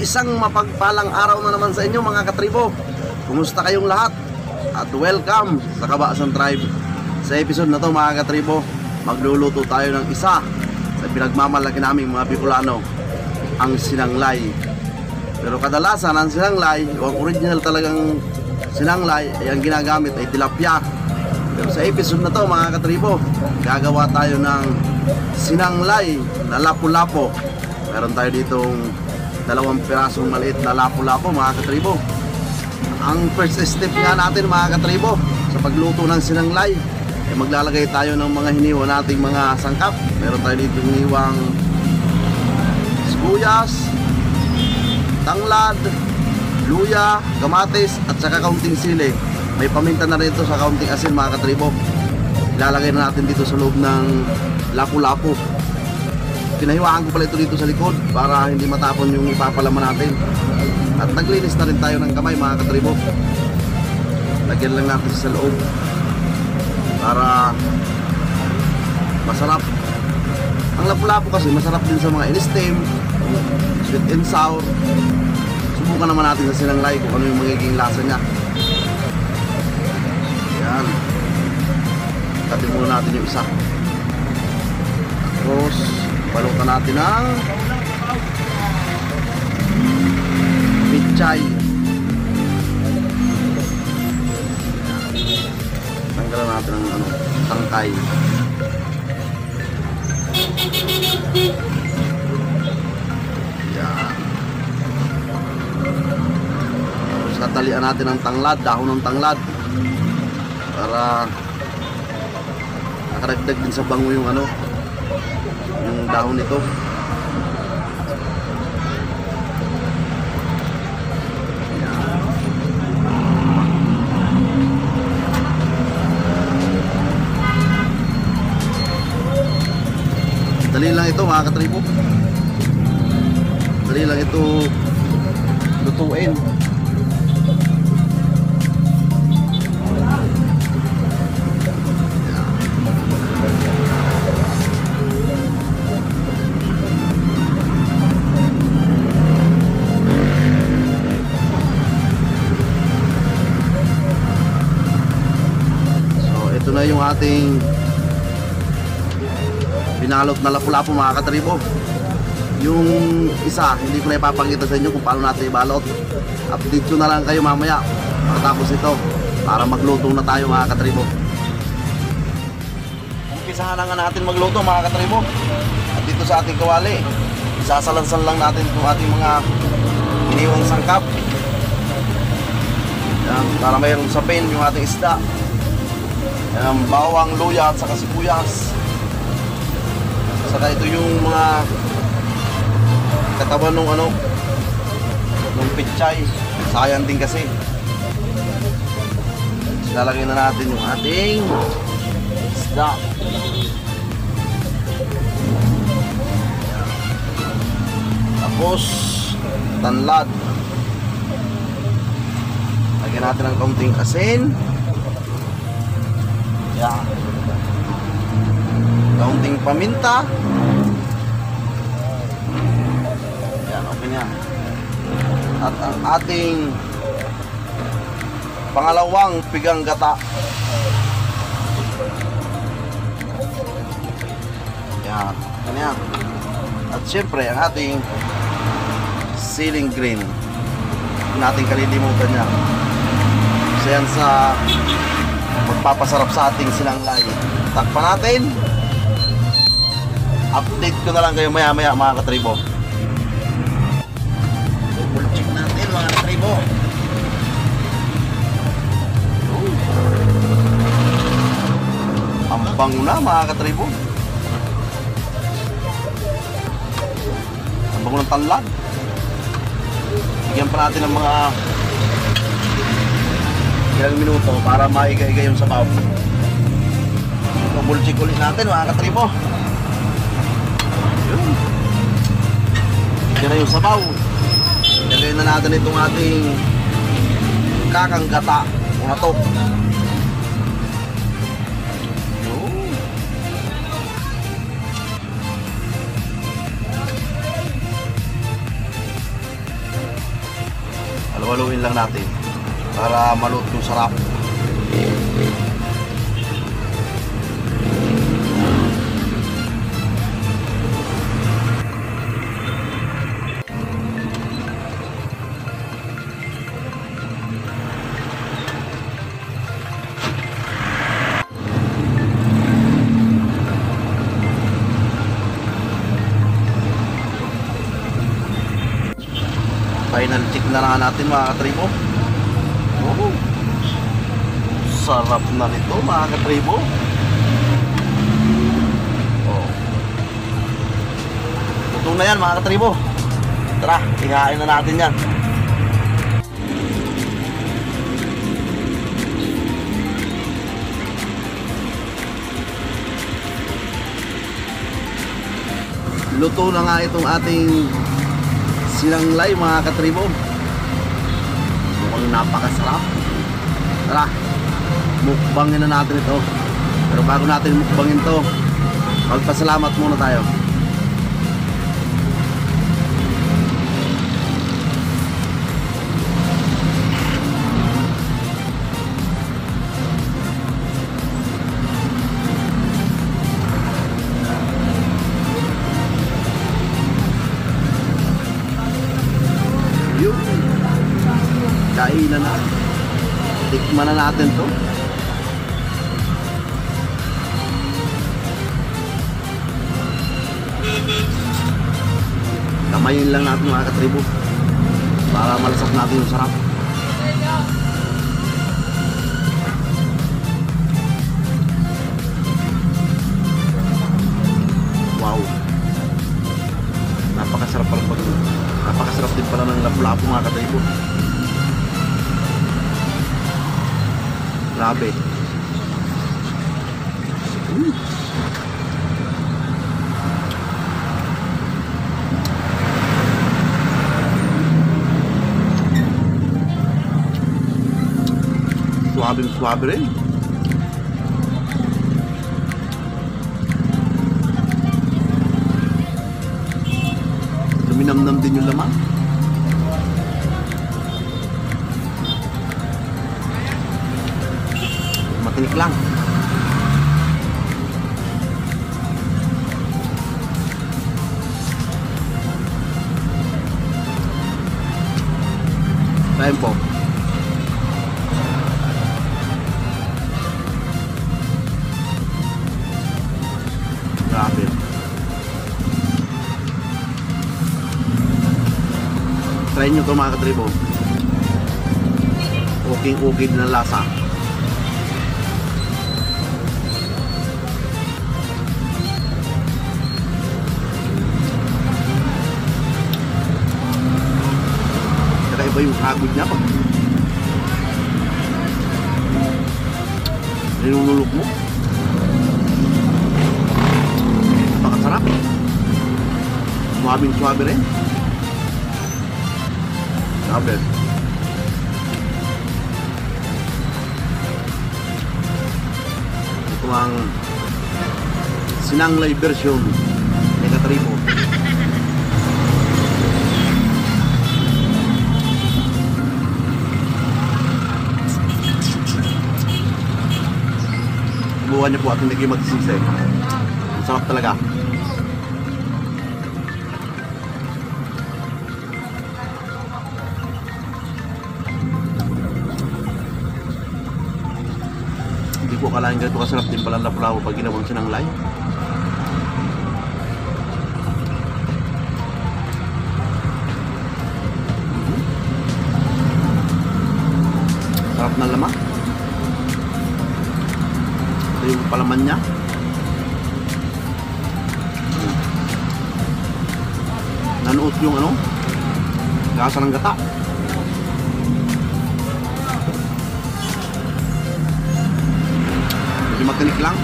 Isang mapagpalang araw na naman sa inyo mga katribo. Kumusta kayong lahat? At welcome sa Kabaasan Tribe. Sa episode na to mga katribo, magluluto tayo ng isa sa pinagmamalaki naming mga Bicolano, ang sinanglay. Pero kadalasan ang sinanglay, o ang original talagang sinanglay, ay ang ginagamit ay tilapia. Pero sa episode na to mga katribo, gagawa tayo ng sinanglay na lapu-lapu. Meron tayo ditong 2 pirasong maliit na lapu-lapu mga katribo. Ang first step nga natin mga katribo sa pagluto ng sinanglay ay maglalagay tayo ng mga hiniwa nating mga sangkap. Meron tayo dito hiniwang sibuyas, tanglad, luya, kamatis at saka kaunting sili. May paminta na rin ito sa kaunting asin mga katribo. Ilalagay na natin dito sa loob ng lapu-lapu. Pinahiwaan ko pala ito dito sa likod para hindi matapon yung ipapalaman natin. At naglinis na rin tayo ng kamay mga katribo. Lagyan lang natin sa loob para masarap. Ang lapu-lapu kasi masarap din sa mga in-steam, sweet and sour. Subukan naman natin sa sinanglay kung ano yung magiging lasa niya. Yan. Tatin muna natin yung isa. Tapos balutan natin ng pichay. Tanggalan natin ng tangkay. Yan. Tapos tatalian natin ng tanglad, dahon ng tanglad, para nakaragdag din sa bango yung yung dahon nito. Dali lang ito mga katribo. Dali lang ito lutuin. Ito na yung ating binalot na lapu-lapu mga katribo. Yung isa hindi ko na ipapakita sa inyo kung paano natin ibalot. Update ko na lang kayo mamaya matapos ito para magluto na tayo mga katribo. Umpisahan na nga natin magluto mga katribo. At dito sa ating kawali, isasalansan lang natin itong ating mga iniwang sangkap. Yan, para mayroong sapin yung ating isda. Yan, bawang, luya at saka sibuyas. Saka ito yung mga katawan ng pichay. Sayang din kasi. Lalagay na natin yung ating isda. Tapos tanlad. Lagyan natin ng kaunting asin. Yan. Kaunting paminta. Yan, okay na. At ang ating pangalawang pigang gata. Yan, okay na. At syempre ang ating ceiling green. Hindi natin kalilimutan niya. Kasi yan sa magpapasarap sa ating sinanglay. Takpan natin. Update ko na lang kayo maya maya mga katribo. Double check natin mga katribo. Ang bango na mga katribo. Ang bango ng tanlad. Bigyan pa natin ng mga ilang minuto para maiga-iga yung sabaw. Double check ulit natin mga katribo. Yun. Yan na yung sabaw. Ilagay na natin itong ating kakang gata o natok. Haluin lang natin para maluto yung sarap. Final check na lang natin mga katribo. Oh, sarap na nito mga katribo. Oh. Luto na yan mga katribo. Tara, ihain na natin yan. Luto na nga itong ating sinanglay mga katribo. Mukhang napakasarap. Tara, mukbangin na natin ito. Pero bago natin mukbangin ito, magpasalamat muna tayo. Kainan na. Tikman na natin to. Kamayin lang natin mga katribo para malasap natin yung sarap. Wow, napakasarap pala pag napakasarap din pala ng lapu-lapu mga katribo. Grabe. Suabe rin. Luminamnam din yung laman. Matinik lang. Time po. Grabe. Try nyo ito mga katribo. Uking-ukid na lasa. Iba yung hagod niya pag ninunulok mo. Napakasarap. Suwabing-suwabe rin. Sabi. Ito ang sinanglay version ni katribo. Subukan niyo po at hindi kayo magsisisi. Masarap talaga. Hindi ko akalain ganito kasarap din pala lapu-lapu pag ginawang sinanglay. Sarap ng laman. Ito yung palaman niya. Nanuot yung ano, gasa ng gata. Medyo matinik lang.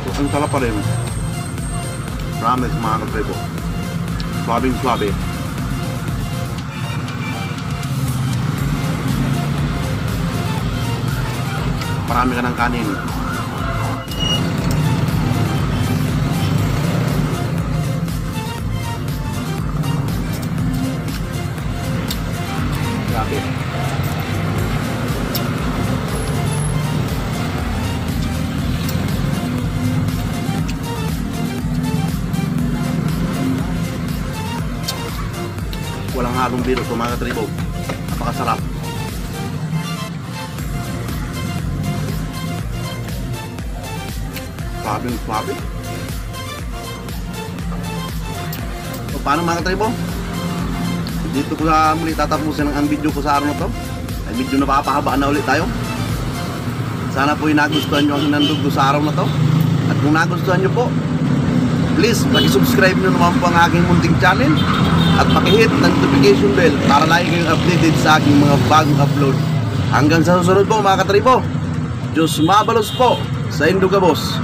So, ang sarap pa rin. Promise mga katribo. Swabing swabe. Marami ka ng kanin. Grabe. Walang halong biro ito mga katribo. Napakasarap. Swabing swabe. So paano mga katribo? Dito ko na muli tatapusin ang video ko sa araw na to. Ay medyo napapahabaan na ulit tayo. Sana po nagustuhan nyo ang hinandog ko sa araw na to. At kung nagustuhan nyo po, please paki-subscribe nyo naman po ang aking munting channel. At paki-hit ng notification bell para lagi kayong updated sa aking mga bagong upload. Hanggang sa susunod po mga katribo. Diyos mabalos po sa Indogabos.